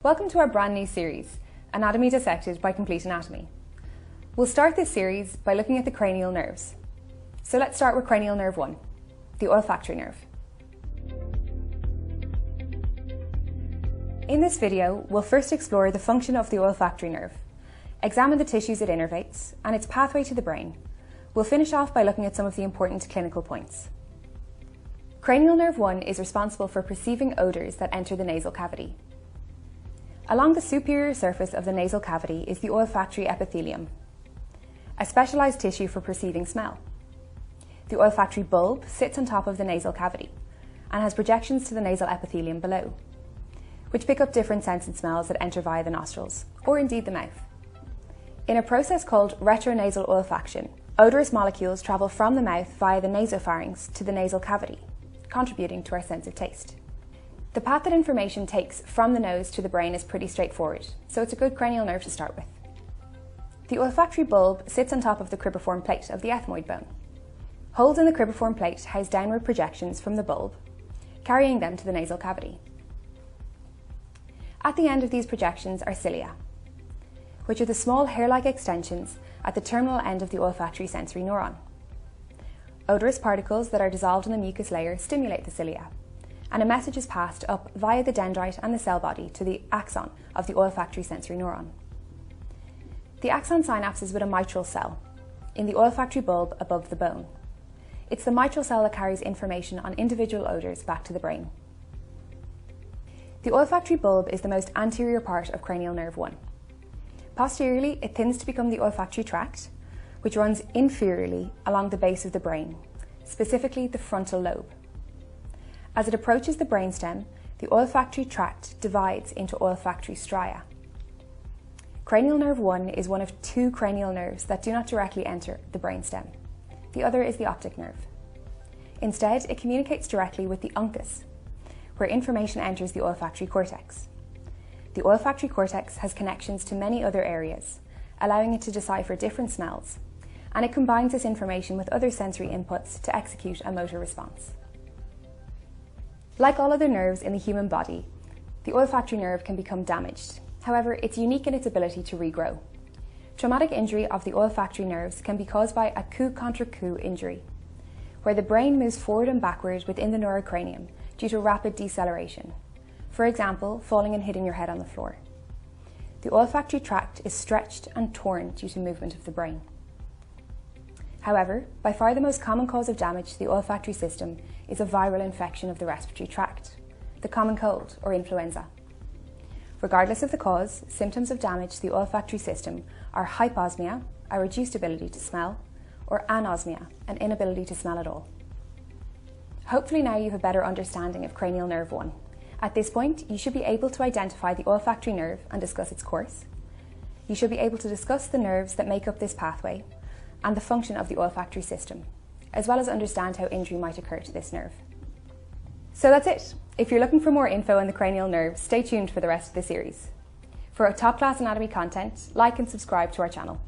Welcome to our brand new series, Anatomy Dissected by Complete Anatomy. We'll start this series by looking at the cranial nerves. So let's start with cranial nerve 1, the olfactory nerve. In this video, we'll first explore the function of the olfactory nerve, examine the tissues it innervates and its pathway to the brain. We'll finish off by looking at some of the important clinical points. Cranial nerve 1 is responsible for perceiving odours that enter the nasal cavity. Along the superior surface of the nasal cavity is the olfactory epithelium, a specialised tissue for perceiving smell. The olfactory bulb sits on top of the nasal cavity and has projections to the nasal epithelium below, which pick up different scented smells that enter via the nostrils, or indeed the mouth. In a process called retronasal olfaction, odorous molecules travel from the mouth via the nasopharynx to the nasal cavity, contributing to our sense of taste. The path that information takes from the nose to the brain is pretty straightforward, so it's a good cranial nerve to start with. The olfactory bulb sits on top of the cribriform plate of the ethmoid bone. Holes in the cribriform plate house downward projections from the bulb, carrying them to the nasal cavity. At the end of these projections are cilia, which are the small hair-like extensions at the terminal end of the olfactory sensory neuron. Odorous particles that are dissolved in the mucus layer stimulate the cilia, and a message is passed up via the dendrite and the cell body to the axon of the olfactory sensory neuron. The axon synapses with a mitral cell in the olfactory bulb above the bone. It's the mitral cell that carries information on individual odours back to the brain. The olfactory bulb is the most anterior part of cranial nerve 1. Posteriorly, it thins to become the olfactory tract, which runs inferiorly along the base of the brain, specifically the frontal lobe. As it approaches the brainstem, the olfactory tract divides into olfactory stria. Cranial nerve 1 is one of two cranial nerves that do not directly enter the brainstem. The other is the optic nerve. Instead, it communicates directly with the uncus, where information enters the olfactory cortex. The olfactory cortex has connections to many other areas, allowing it to decipher different smells, and it combines this information with other sensory inputs to execute a motor response. Like all other nerves in the human body, the olfactory nerve can become damaged. However, it's unique in its ability to regrow. Traumatic injury of the olfactory nerves can be caused by a coup contre coup injury, where the brain moves forward and backward within the neurocranium due to rapid deceleration. For example, falling and hitting your head on the floor. The olfactory tract is stretched and torn due to movement of the brain. However, by far the most common cause of damage to the olfactory system is a viral infection of the respiratory tract, the common cold or influenza. Regardless of the cause, symptoms of damage to the olfactory system are hyposmia, a reduced ability to smell, or anosmia, an inability to smell at all. Hopefully now you have a better understanding of cranial nerve 1. At this point, you should be able to identify the olfactory nerve and discuss its course. You should be able to discuss the nerves that make up this pathway and the function of the olfactory system, as well as understand how injury might occur to this nerve. So that's it. If you're looking for more info on the cranial nerve, stay tuned for the rest of the series. For top-class anatomy content, like and subscribe to our channel.